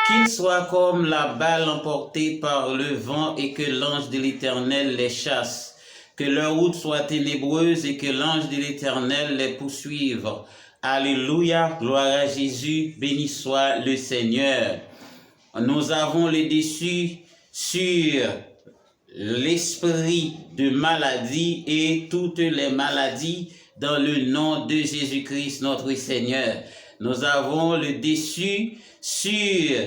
qu'ils soient comme la balle emportée par le vent et que l'ange de l'Éternel les chasse. Que leur route soit ténébreuse et que l'ange de l'Éternel les poursuive. Alléluia, gloire à Jésus, béni soit le Seigneur. Nous avons le dessus sur l'esprit de maladie et toutes les maladies dans le nom de Jésus-Christ notre Seigneur. Nous avons le dessus sur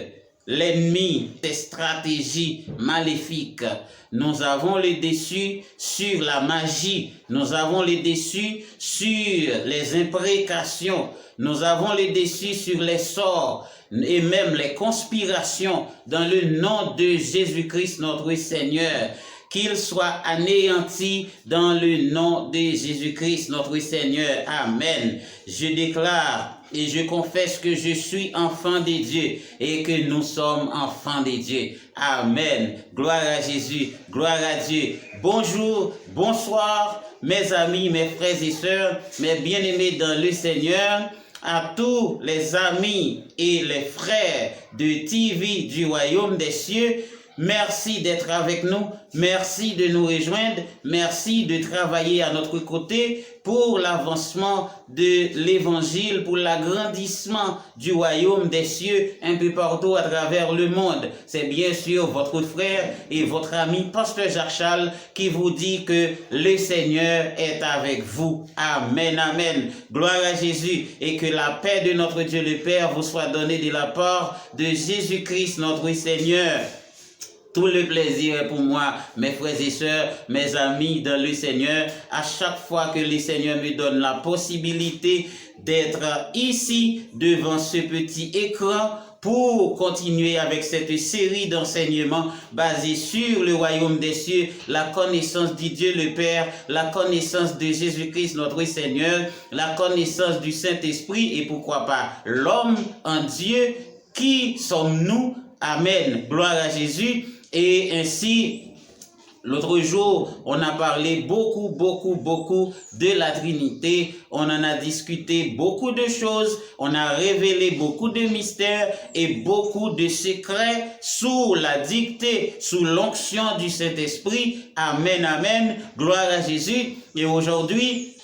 l'ennemi, ses stratégies maléfiques. Nous avons le dessus sur la magie. Nous avons le dessus sur les imprécations. Nous avons le dessus sur les sorts et même les conspirations dans le nom de Jésus-Christ notre Seigneur. Qu'il soit anéanti dans le nom de Jésus-Christ notre Seigneur. Amen. Je déclare et je confesse que je suis enfant de Dieu et que nous sommes enfants de Dieu. Amen. Gloire à Jésus. Gloire à Dieu. Bonjour, bonsoir, mes amis, mes frères et sœurs, mes bien-aimés dans le Seigneur. À tous les amis et les frères de TV du Royaume des Cieux, merci d'être avec nous, merci de nous rejoindre, merci de travailler à notre côté pour l'avancement de l'Évangile, pour l'agrandissement du Royaume des Cieux un peu partout à travers le monde. C'est bien sûr votre frère et votre ami, Pasteur Jacques Charles, qui vous dit que le Seigneur est avec vous. Amen, amen. Gloire à Jésus et que la paix de notre Dieu le Père vous soit donnée de la part de Jésus-Christ notre Seigneur. Tout le plaisir est pour moi, mes frères et sœurs, mes amis dans le Seigneur, à chaque fois que le Seigneur me donne la possibilité d'être ici devant ce petit écran pour continuer avec cette série d'enseignements basés sur le royaume des cieux, la connaissance du Dieu le Père, la connaissance de Jésus-Christ notre Seigneur, la connaissance du Saint-Esprit et pourquoi pas l'homme en Dieu. Qui sommes-nous? Amen. Gloire à Jésus. Et ainsi, l'autre jour, on a parlé beaucoup de la Trinité. On en a discuté beaucoup de choses. On a révélé beaucoup de mystères et beaucoup de secrets sous la dictée, sous l'onction du Saint-Esprit. Amen, amen. Gloire à Jésus. Et aujourd'hui,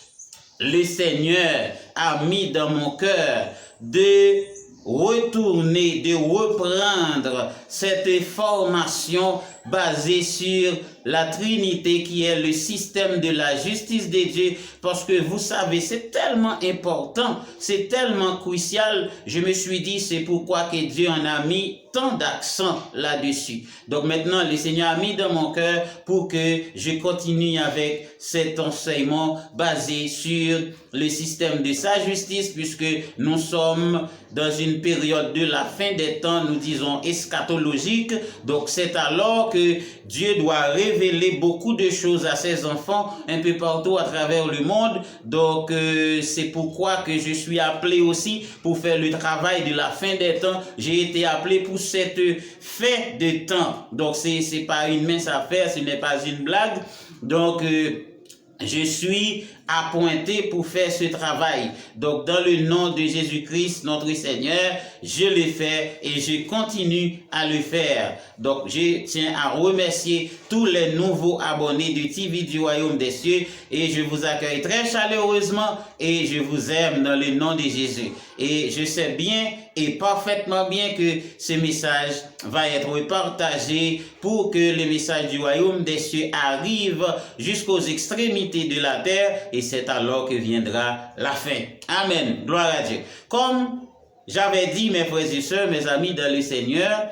le Seigneur a mis dans mon cœur de retourner, de reprendre cette formation basée sur la Trinité qui est le système de la justice de Dieu, parce que vous savez, c'est tellement important, c'est tellement crucial. Je me suis dit, c'est pourquoi que Dieu en a mis tant d'accent là-dessus. Donc maintenant, le Seigneur a mis dans mon cœur pour que je continue avec cet enseignement basé sur le système de sa justice, puisque nous sommes dans une période de la fin des temps, nous disons eschatologique. Donc c'est alors que Dieu doit révéler beaucoup de choses à ses enfants un peu partout à travers le monde. Donc c'est pourquoi que je suis appelé aussi pour faire le travail de la fin des temps. J'ai été appelé pour cette fin de temps. Donc c'est pas une mince affaire, ce n'est pas une blague. Donc je suis appointé pour faire ce travail. Donc, dans le nom de Jésus-Christ, notre Seigneur, je le fais et je continue à le faire. Donc, je tiens à remercier tous les nouveaux abonnés du TV du Royaume des Cieux et je vous accueille très chaleureusement et je vous aime dans le nom de Jésus. Et je sais bien et parfaitement bien que ce message va être partagé pour que le message du Royaume des Cieux arrive jusqu'aux extrémités de la terre. Et c'est alors que viendra la fin. Amen. Gloire à Dieu. Comme j'avais dit, mes frères et sœurs, mes amis dans le Seigneur,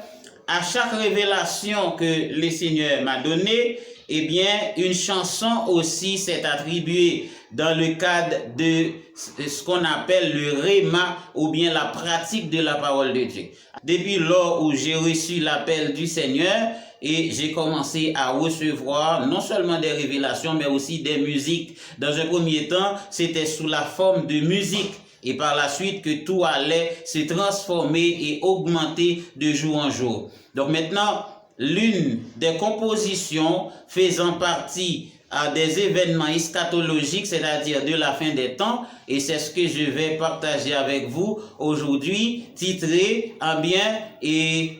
à chaque révélation que le Seigneur m'a donnée, eh bien, une chanson aussi s'est attribuée dans le cadre de ce qu'on appelle le réma ou bien la pratique de la parole de Dieu. Depuis lors où j'ai reçu l'appel du Seigneur, et j'ai commencé à recevoir non seulement des révélations, mais aussi des musiques. Dans un premier temps, c'était sous la forme de musique. Et par la suite, que tout allait se transformer et augmenter de jour en jour. Donc maintenant, l'une des compositions faisant partie à des événements eschatologiques, c'est-à-dire de la fin des temps, et c'est ce que je vais partager avec vous aujourd'hui, titré « Ah bien, et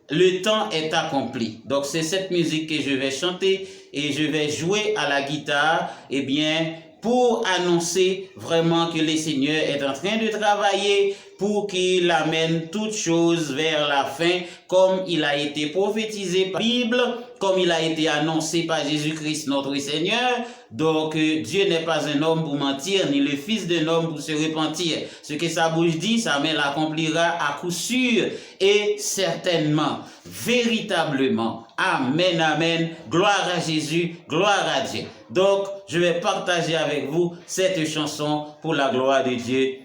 le temps est accompli ». Donc c'est cette musique que je vais chanter et je vais jouer à la guitare, eh bien, pour annoncer vraiment que le Seigneur est en train de travailler pour qu'il amène toutes choses vers la fin, comme il a été prophétisé par la Bible, comme il a été annoncé par Jésus-Christ notre Seigneur. Donc Dieu n'est pas un homme pour mentir, ni le fils d'un homme pour se repentir. Ce que sa bouche dit, sa main l'accomplira à coup sûr et certainement, véritablement. Amen, amen. Gloire à Jésus, gloire à Dieu. Donc, je vais partager avec vous cette chanson pour la gloire de Dieu.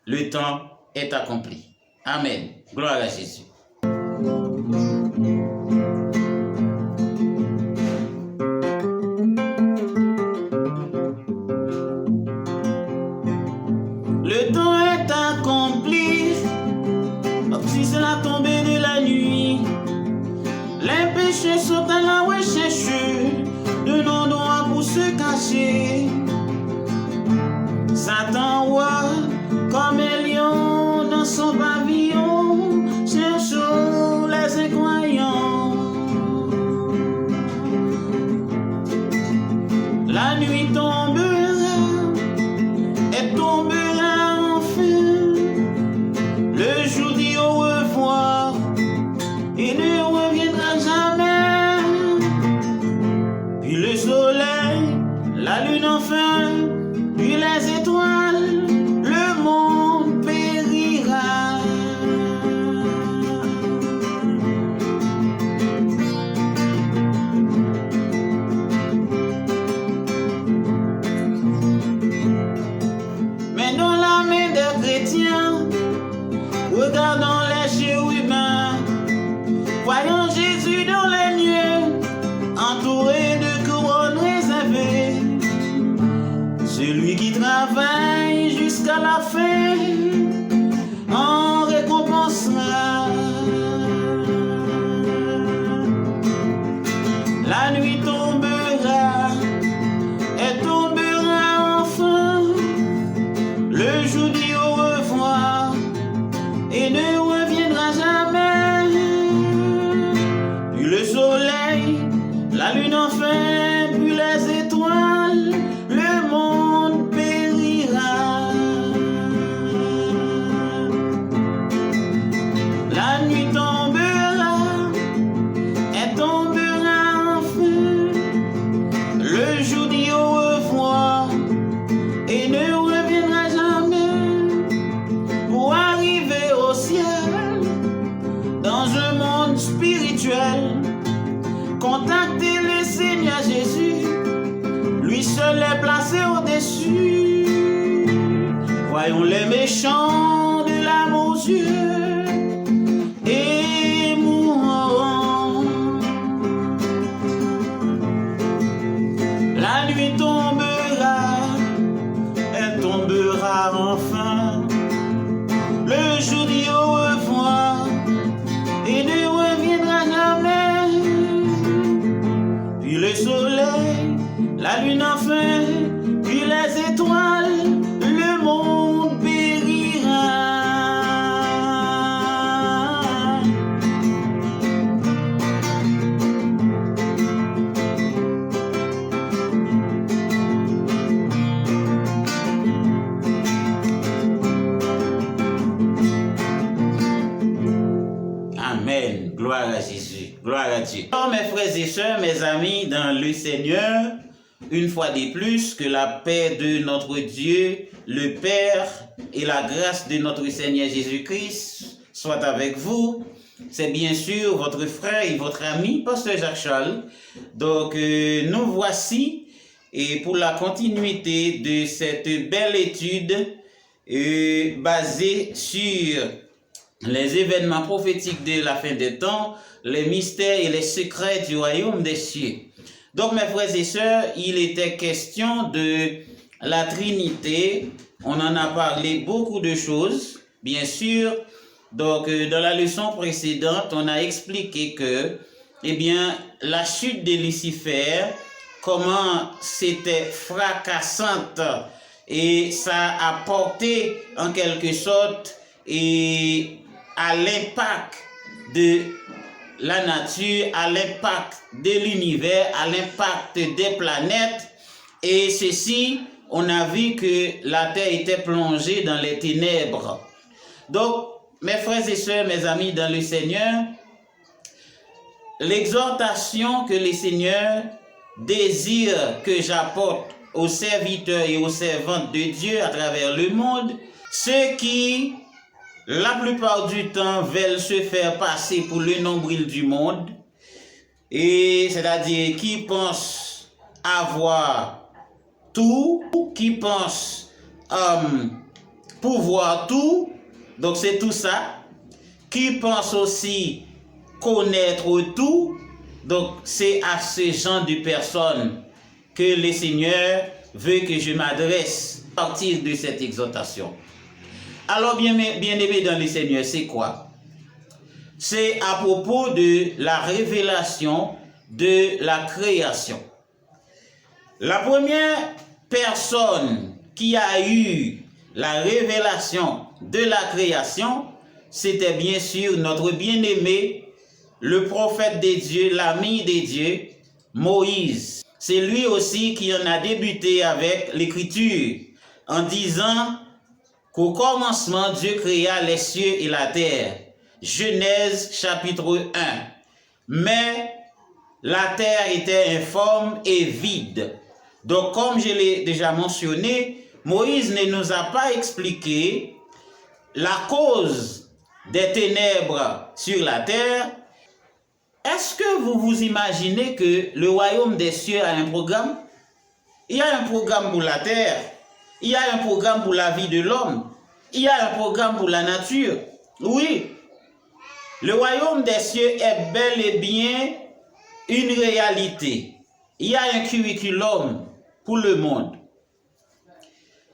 Le temps est accompli. Amen. Gloire à Jésus. Le temps est accompli, comme si c'est la tombée de la nuit. Les péchés sont à la recherche d'un endroit pour se cacher. Satan rôde comme un lion dans son pavillon, cherchant les incroyants. La nuit tombera et tombera enfin. Le jour dit au revoir et ne reviendra jamais. Puis le soleil, la lune enfin, puis les étoiles, le monde périra. Mais dans la main des chrétiens, regardons les chérubins, voyons Jésus dans les nuées, entouré de couronnes réservées. Celui qui travaille jusqu'à la fin en récompensera. La nuit tombera et tombera enfin. Le jour dit au revoir et ne reviendra jamais. Puis le soleil, la lune enfin, puis les étoiles, le monde périra. La nuit tombera et tombera enfin. Le jour dit au revoir et ne reviendra jamais. Pour arriver au ciel, dans un monde spirituel, contactez le Seigneur Jésus, lui seul est placé au-dessus. Voyons les méchants de l'âme aux yeux et mourront. La nuit tombera, elle tombera enfin. Le jour dit au revoir et ne reviendra jamais. Puis le soleil, la lune enfin, puis les étoiles, le monde périra. Amen. Gloire à Jésus. Gloire à Dieu. Alors, mes frères et sœurs, mes amis dans le Seigneur, une fois de plus, que la paix de notre Dieu, le Père, et la grâce de notre Seigneur Jésus-Christ soit avec vous. C'est bien sûr votre frère et votre ami, Pasteur Jacques-Charles. Donc, nous voici, et pour la continuité de cette belle étude basée sur les événements prophétiques de la fin des temps, les mystères et les secrets du royaume des cieux. Donc, mes frères et sœurs, il était question de la Trinité. On en a parlé beaucoup de choses, bien sûr. Donc, dans la leçon précédente, on a expliqué que, eh bien, la chute de Lucifer comment c'était fracassante et ça a porté en quelque sorte et à l'impact de la nature, à l'impact de l'univers, à l'impact des planètes. Et ceci, on a vu que la terre était plongée dans les ténèbres. Donc, mes frères et sœurs, mes amis dans le Seigneur, l'exhortation que le Seigneur désire que j'apporte aux serviteurs et aux servantes de Dieu à travers le monde, ceux qui, la plupart du temps, veulent se faire passer pour le nombril du monde, et c'est-à-dire qui pensent avoir tout, qui pensent pouvoir tout, donc c'est tout ça, qui pensent aussi connaître tout, donc c'est à ce genre de personnes que le Seigneur veut que je m'adresse à partir de cette exhortation. Alors bien-aimé dans le Seigneur, c'est quoi? C'est à propos de la révélation de la création. La première personne qui a eu la révélation de la création, c'était bien sûr notre bien-aimé, le prophète de Dieu, l'ami de Dieu, Moïse. C'est lui aussi qui en a débuté avec l'écriture en disant qu'au commencement, Dieu créa les cieux et la terre. Genèse chapitre 1. Mais la terre était informe et vide. Donc, comme je l'ai déjà mentionné, Moïse ne nous a pas expliqué la cause des ténèbres sur la terre. Est-ce que vous vous imaginez que le royaume des cieux a un programme? Il y a un programme pour la terre. Il y a un programme pour la vie de l'homme. Il y a un programme pour la nature. Oui, le royaume des cieux est bel et bien une réalité. Il y a un curriculum pour le monde.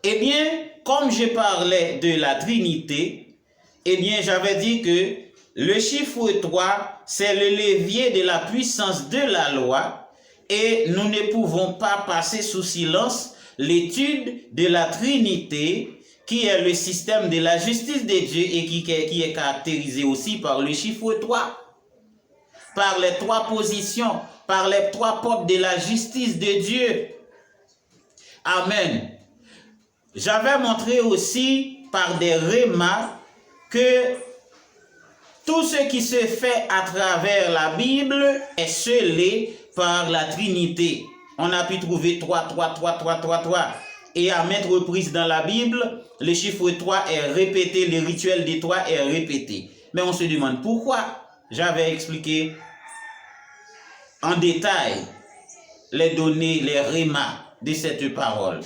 Eh bien, comme je parlais de la Trinité, eh bien, j'avais dit que le chiffre 3, c'est le levier de la puissance de la loi et nous ne pouvons pas passer sous silence l'étude de la Trinité qui est le système de la justice de Dieu et qui est caractérisé aussi par le chiffre 3, par les 3 positions, par les 3 portes de la justice de Dieu. Amen. J'avais montré aussi par des remarques que tout ce qui se fait à travers la Bible est scellé par la Trinité. On a pu trouver 3. Et à maintes reprises dans la Bible, le chiffre 3 est répété, le rituel des 3 est répété. Mais on se demande pourquoi. J'avais expliqué en détail les données, les remarques de cette parole.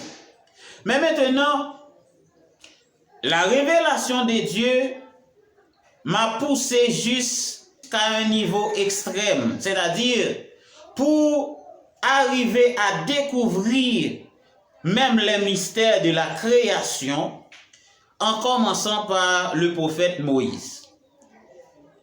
Mais maintenant, la révélation de Dieu m'a poussé jusqu'à un niveau extrême, c'est-à-dire pour arriver à découvrir même les mystères de la création, en commençant par le prophète Moïse.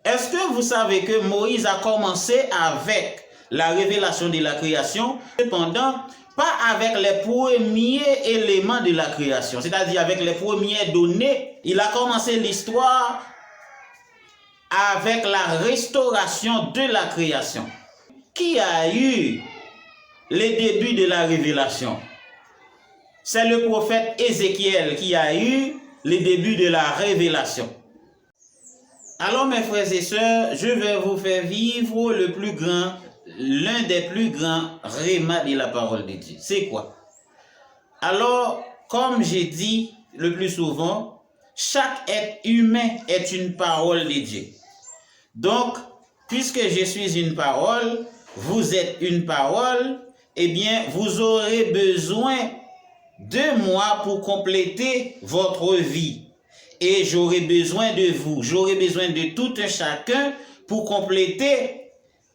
Est-ce que vous savez que Moïse a commencé avec la révélation de la création, cependant pas avec les premiers éléments de la création, c'est-à-dire avec les premières données. Il a commencé l'histoire avec la restauration de la création. Qui a eu les débuts de la révélation? C'est le prophète Ézéchiel qui a eu les débuts de la révélation. Alors mes frères et sœurs, je vais vous faire vivre l'un des plus grands rémas de la parole de Dieu. C'est quoi? Alors, comme j'ai dit le plus souvent, chaque être humain est une parole de Dieu. Donc, puisque je suis une parole, vous êtes une parole, eh bien, vous aurez besoin de moi pour compléter votre vie. Et j'aurai besoin de vous, j'aurai besoin de tout un chacun pour compléter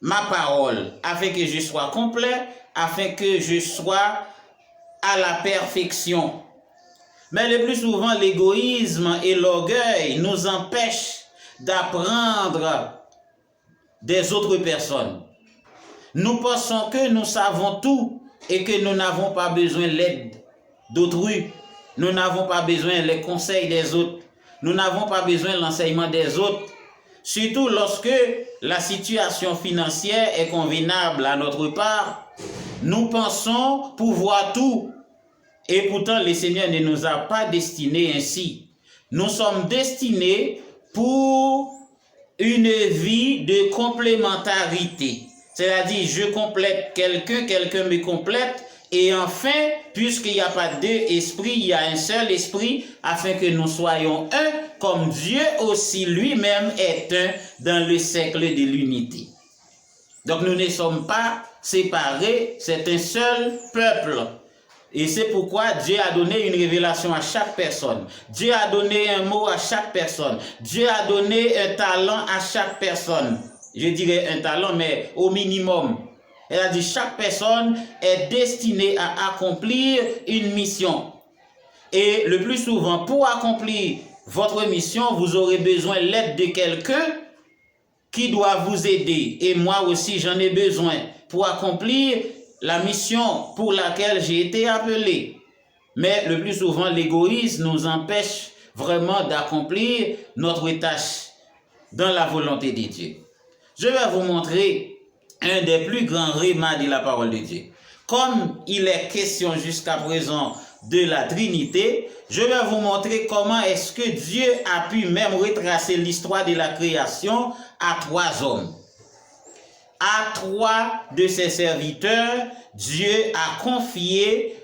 ma parole, afin que je sois complet, afin que je sois à la perfection. Mais le plus souvent, l'égoïsme et l'orgueil nous empêchent d'apprendre des autres personnes. Nous pensons que nous savons tout et que nous n'avons pas besoin de l'aide d'autrui, nous n'avons pas besoin des conseils des autres, nous n'avons pas besoin de l'enseignement des autres, surtout lorsque la situation financière est convenable à notre part. Nous pensons pouvoir tout, et pourtant le Seigneur ne nous a pas destinés ainsi. Nous sommes destinés pour une vie de complémentarité. C'est-à-dire, je complète quelqu'un, quelqu'un me complète, et enfin, puisqu'il n'y a pas deux esprits, il y a un seul esprit, afin que nous soyons un, comme Dieu aussi lui-même est un dans le cercle de l'unité. Donc nous ne sommes pas séparés, c'est un seul peuple. Et c'est pourquoi Dieu a donné une révélation à chaque personne. Dieu a donné un mot à chaque personne. Dieu a donné un talent à chaque personne. Je dirais un talent, mais au minimum. Elle a dit chaque personne est destinée à accomplir une mission. Et le plus souvent, pour accomplir votre mission, vous aurez besoin de l'aide de quelqu'un qui doit vous aider. Et moi aussi, j'en ai besoin pour accomplir la mission pour laquelle j'ai été appelé. Mais le plus souvent, l'égoïsme nous empêche vraiment d'accomplir notre tâche dans la volonté de Dieu. Je vais vous montrer un des plus grands rémas de la parole de Dieu. Comme il est question jusqu'à présent de la Trinité, je vais vous montrer comment est-ce que Dieu a pu même retracer l'histoire de la création à 3 hommes. À 3 de ses serviteurs, Dieu a confié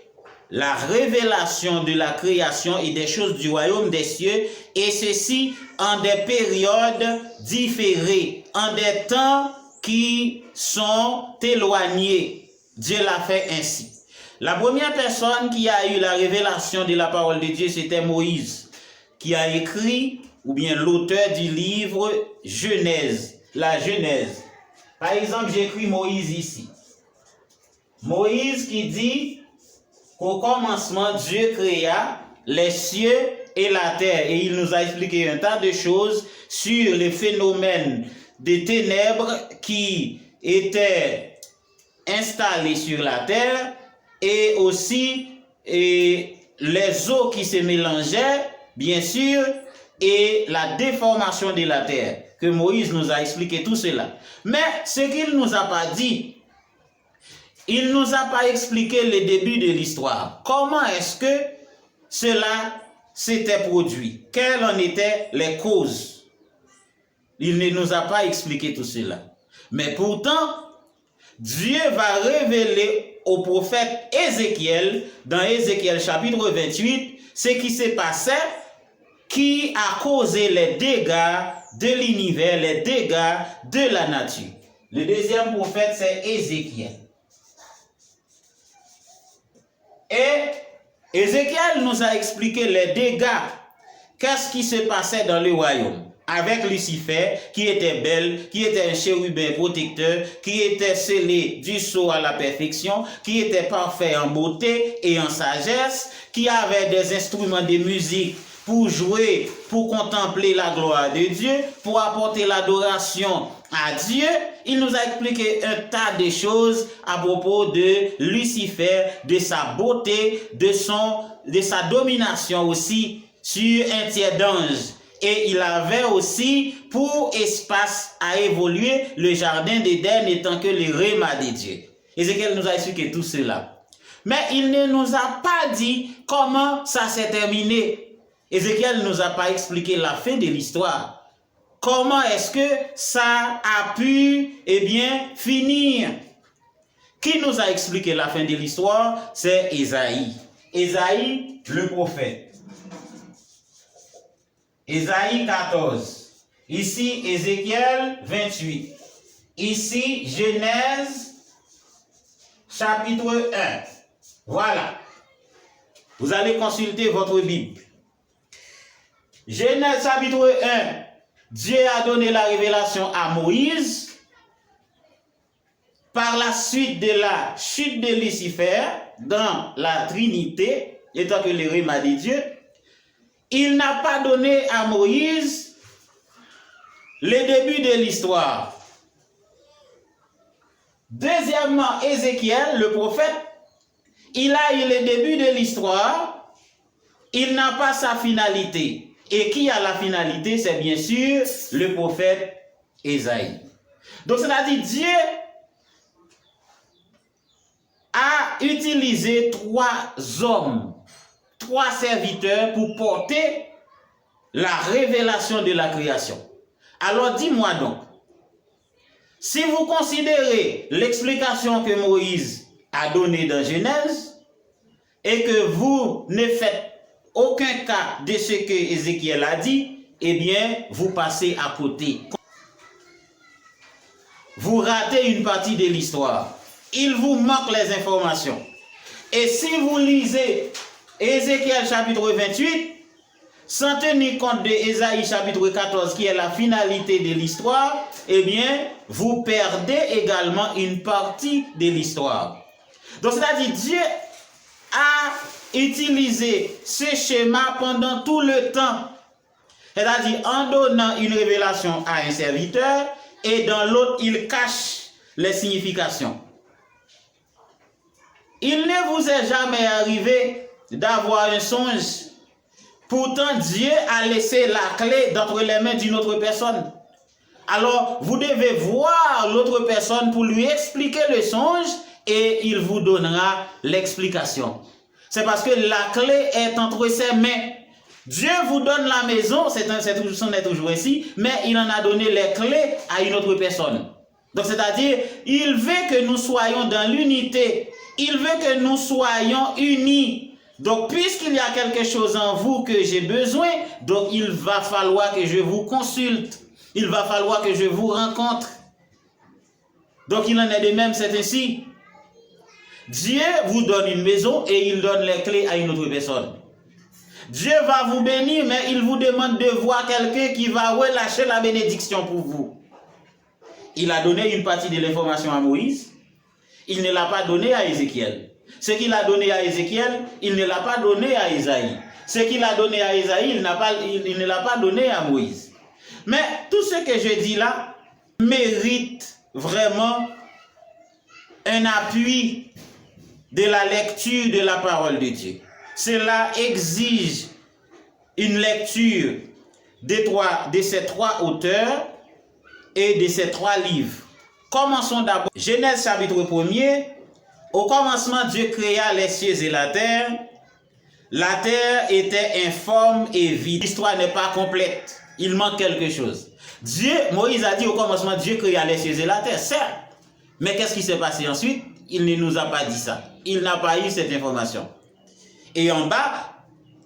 la révélation de la création et des choses du royaume des cieux, et ceci en des périodes différées, en des temps qui sont éloignés. Dieu l'a fait ainsi. La première personne qui a eu la révélation de la parole de Dieu, c'était Moïse, qui a écrit, ou bien l'auteur du livre Genèse, la Genèse. Par exemple, j'écris Moïse ici. Moïse qui dit qu'au commencement, Dieu créa les cieux et la terre. Et il nous a expliqué un tas de choses sur les phénomènes des ténèbres qui étaient installés sur la terre et aussi les eaux qui se mélangeaient, bien sûr, et la déformation de la terre, que Moïse nous a expliqué tout cela. Mais ce qu'il ne nous a pas dit, il ne nous a pas expliqué le début de l'histoire. Comment est-ce que cela s'était produit? Quelles en étaient les causes? Il ne nous a pas expliqué tout cela. Mais pourtant, Dieu va révéler au prophète Ézéchiel, dans Ézéchiel chapitre 28, ce qui s'est passé, qui a causé les dégâts de l'univers, les dégâts de la nature. Le deuxième prophète, c'est Ézéchiel. Et Ézéchiel nous a expliqué les dégâts. Qu'est-ce qui se passait dans le royaume? Avec Lucifer, qui était belle, qui était un chérubin protecteur, qui était scellé du sceau à la perfection, qui était parfait en beauté et en sagesse, qui avait des instruments de musique pour jouer, pour contempler la gloire de Dieu, pour apporter l'adoration à Dieu. Il nous a expliqué un tas de choses à propos de Lucifer, de sa beauté, de sa domination aussi sur un tiers d'ange. Et il avait aussi pour espace à évoluer le jardin d'Éden étant que le réma de Dieu. Ézéchiel nous a expliqué tout cela. Mais il ne nous a pas dit comment ça s'est terminé. Ézéchiel ne nous a pas expliqué la fin de l'histoire. Comment est-ce que ça a pu, finir? Qui nous a expliqué la fin de l'histoire? C'est Ésaïe. Ésaïe, le prophète. Ésaïe 14. Ici, Ézéchiel 28. Ici, Genèse chapitre 1. Voilà. Vous allez consulter votre Bible. Genèse chapitre 1. Dieu a donné la révélation à Moïse. Par la suite de la chute de Lucifer dans la Trinité, étant que le réma de Dieu, il n'a pas donné à Moïse le début de l'histoire. Deuxièmement, Ézéchiel, le prophète, il a eu le début de l'histoire, il n'a pas sa finalité. Et qui a la finalité? C'est bien sûr le prophète Ésaïe. Donc c'est-à-dire Dieu a utilisé 3 hommes, 3 serviteurs pour porter la révélation de la création. Alors dis-moi donc, si vous considérez l'explication que Moïse a donnée dans Genèse et que vous ne faites aucun cas de ce que Ézéchiel a dit, eh bien, vous passez à côté. Vous ratez une partie de l'histoire. Il vous manque les informations. Et si vous lisez Ézéchiel chapitre 28, sans tenir compte de Ésaïe chapitre 14, qui est la finalité de l'histoire, eh bien, vous perdez également une partie de l'histoire. Donc, c'est-à-dire, Dieu a utilisé ce schéma pendant tout le temps. C'est-à-dire, en donnant une révélation à un serviteur, et dans l'autre, il cache les significations. Il ne vous est jamais arrivé d'avoir un songe. Pourtant, Dieu a laissé la clé d'entre les mains d'une autre personne. Alors, vous devez voir l'autre personne pour lui expliquer le songe et il vous donnera l'explication. C'est parce que la clé est entre ses mains. Dieu vous donne la maison, c'est toujours ainsi, mais il en a donné les clés à une autre personne. Donc, c'est-à-dire, il veut que nous soyons dans l'unité. Il veut que nous soyons unis. Donc, puisqu'il y a quelque chose en vous que j'ai besoin, donc il va falloir que je vous consulte. Il va falloir que je vous rencontre. Donc, il en est de même, c'est ainsi. Dieu vous donne une maison et il donne les clés à une autre personne. Dieu va vous bénir, mais il vous demande de voir quelqu'un qui va relâcher la bénédiction pour vous. Il a donné une partie de l'information à Moïse. Il ne l'a pas donné à Ézéchiel. Ce qu'il a donné à Ézéchiel, il ne l'a pas donné à Ésaïe. Ce qu'il a donné à Ésaïe, il ne l'a pas donné à Moïse. Mais tout ce que je dis là mérite vraiment un appui de la lecture de la parole de Dieu. Cela exige une lecture de ces 3 auteurs et de ces 3 livres. Commençons d'abord. Genèse chapitre 1er. Au commencement, Dieu créa les cieux et la terre. La terre était informe et vide. L'histoire n'est pas complète. Il manque quelque chose. Moïse a dit au commencement, Dieu créa les cieux et la terre, certes. Mais qu'est-ce qui s'est passé ensuite? Il ne nous a pas dit ça. Il n'a pas eu cette information. Et en bas,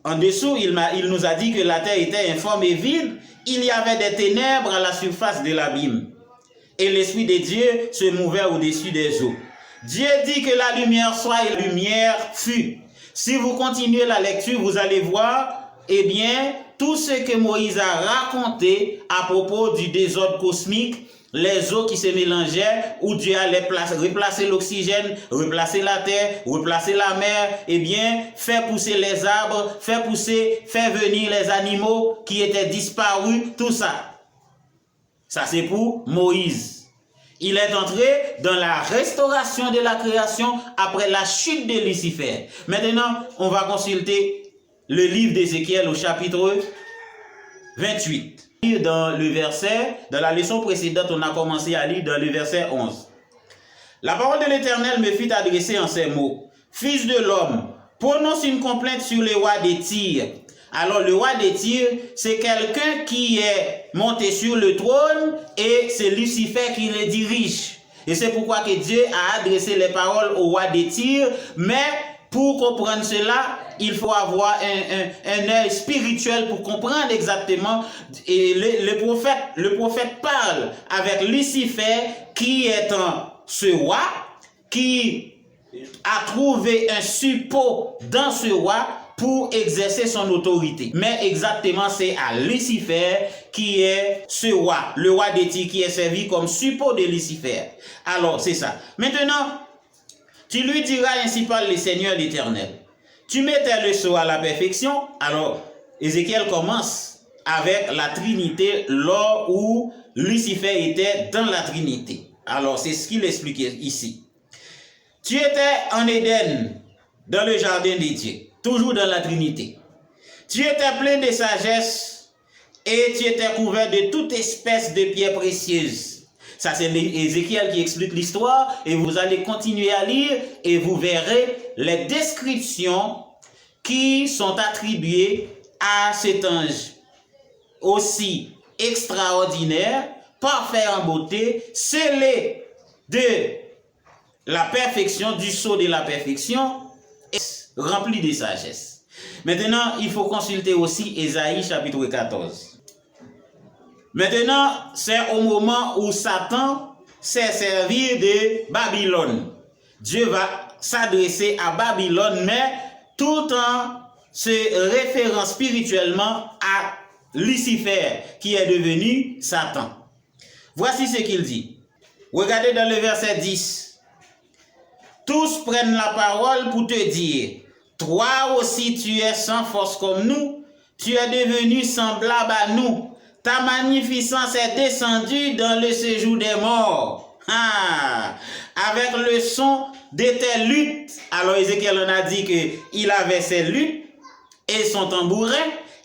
en dessous, il nous a dit que la terre était informe et vide. Il y avait des ténèbres à la surface de l'abîme. Et l'Esprit de Dieu se mouvait au-dessus des eaux. Dieu dit que la lumière soit et la lumière fut. Si vous continuez la lecture, vous allez voir, eh bien, tout ce que Moïse a raconté à propos du désordre cosmique, les eaux qui se mélangeaient, où Dieu allait replacer l'oxygène, replacer la terre, replacer la mer, eh bien, faire pousser les arbres, faire venir les animaux qui étaient disparus, tout ça. Ça, c'est pour Moïse. Il est entré dans la restauration de la création après la chute de Lucifer. Maintenant, on va consulter le livre d'Ézéchiel au chapitre 28. Dans la leçon précédente, on a commencé à lire dans le verset 11. La parole de l'Éternel me fut adressée en ces mots. Fils de l'homme, prononce une complainte sur le roi des Tyr. Alors le roi des Tyr, c'est quelqu'un qui est monté sur le trône et c'est Lucifer qui le dirige. Et c'est pourquoi que Dieu a adressé les paroles au roi des Tyr. Mais pour comprendre cela, il faut avoir un œil spirituel pour comprendre exactement. Et le prophète parle avec Lucifer qui est ce roi, qui a trouvé un suppôt dans ce roi pour exercer son autorité. Mais exactement, c'est à Lucifer qui est ce roi, le roi des Tyr qui est servi comme suppôt de Lucifer. Alors, c'est ça. Maintenant, tu lui diras ainsi parle le Seigneur l'Éternel. Tu mettais le sceau à la perfection. Alors, Ézéchiel commence avec la Trinité, là où Lucifer était dans la Trinité. Alors, c'est ce qu'il expliquait ici. Tu étais en Éden, dans le jardin de Dieu, toujours dans la Trinité. Tu étais plein de sagesse et tu étais couvert de toute espèce de pierres précieuses. Ça, c'est Ézéchiel qui explique l'histoire et vous allez continuer à lire et vous verrez les descriptions qui sont attribuées à cet ange aussi extraordinaire, parfait en beauté, scellé de la perfection, du sceau de la perfection, et rempli de sagesse. Maintenant, il faut consulter aussi Ésaïe chapitre 14. Maintenant, c'est au moment où Satan s'est servi de Babylone. Dieu va s'adresser à Babylone, mais tout en se référant spirituellement à Lucifer, qui est devenu Satan. Voici ce qu'il dit. Regardez dans le verset 10. Tous prennent la parole pour te dire, toi aussi tu es sans force comme nous, tu es devenu semblable à nous. Ta magnificence est descendue dans le séjour des morts. Avec le son de tes luttes. Alors Ézéchiel en a dit qu'il avait ses luttes et son tambourin.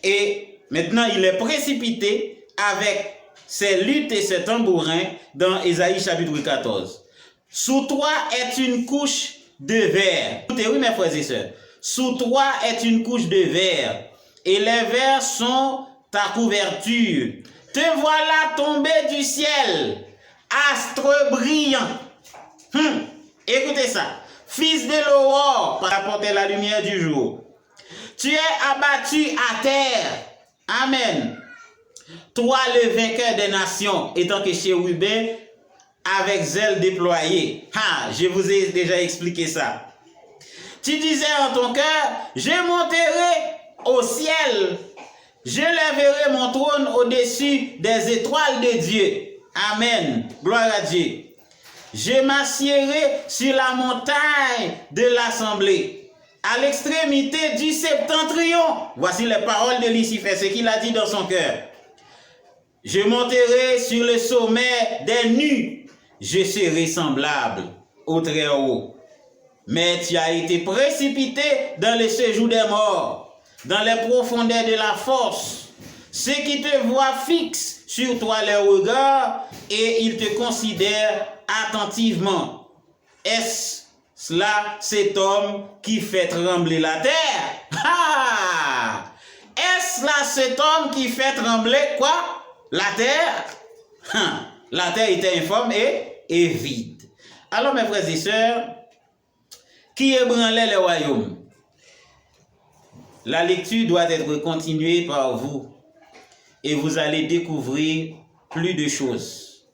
Et maintenant il est précipité avec ses luttes et ses tambourins dans Ésaïe chapitre 14. Sous toi est une couche de verre. Écoutez, oui mes frères et sœurs. Sous toi est une couche de verre. Et les vers sont ta couverture. Te voilà tombé du ciel, astre brillant. Écoutez ça. Fils de l'aurore, pour apporter la lumière du jour. Tu es abattu à terre. Amen. Toi, le vainqueur des nations, étant que chérubin avec zèle déployé. Je vous ai déjà expliqué ça. Tu disais en ton cœur, je monterai au ciel. Je lèverai mon trône au-dessus des étoiles de Dieu. Amen. Gloire à Dieu. Je m'assiérai sur la montagne de l'assemblée, à l'extrémité du septentrion. Voici les paroles de Lucifer, ce qu'il a dit dans son cœur. Je monterai sur le sommet des nues. Je serai semblable au Très-Haut. Mais tu as été précipité dans le séjour des morts, dans les profondeurs de la force. Ceux qui te voient fixent sur toi les regards et ils te considèrent attentivement. Est-ce là cet homme qui fait trembler la terre? Est-ce là cet homme qui fait trembler quoi? La terre? La terre était informe et vide. Alors mes frères et sœurs, qui ébranlait le royaume? La lecture doit être continuée par vous et vous allez découvrir plus de choses,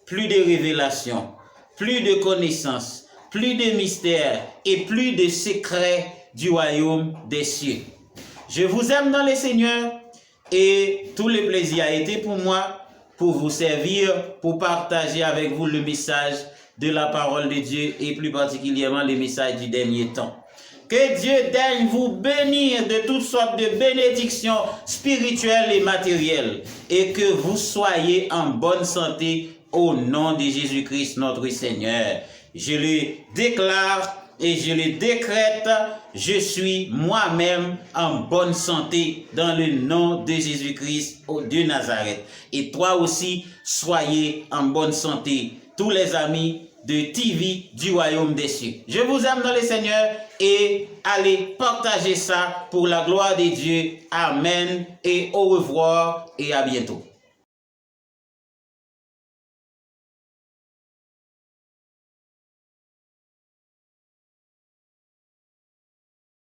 plus de révélations, plus de connaissances, plus de mystères et plus de secrets du royaume des cieux. Je vous aime dans le Seigneur et tout le plaisir a été pour moi pour vous servir, pour partager avec vous le message de la parole de Dieu et plus particulièrement le message du dernier temps. Que Dieu daigne vous bénir de toutes sortes de bénédictions spirituelles et matérielles et que vous soyez en bonne santé au nom de Jésus-Christ notre Seigneur. Je le déclare et je le décrète, je suis moi-même en bonne santé dans le nom de Jésus-Christ de Nazareth. Et toi aussi, soyez en bonne santé, tous les amis de TV du Royaume des Cieux. Je vous aime dans le Seigneur et allez partager ça pour la gloire de Dieu. Amen et au revoir et à bientôt.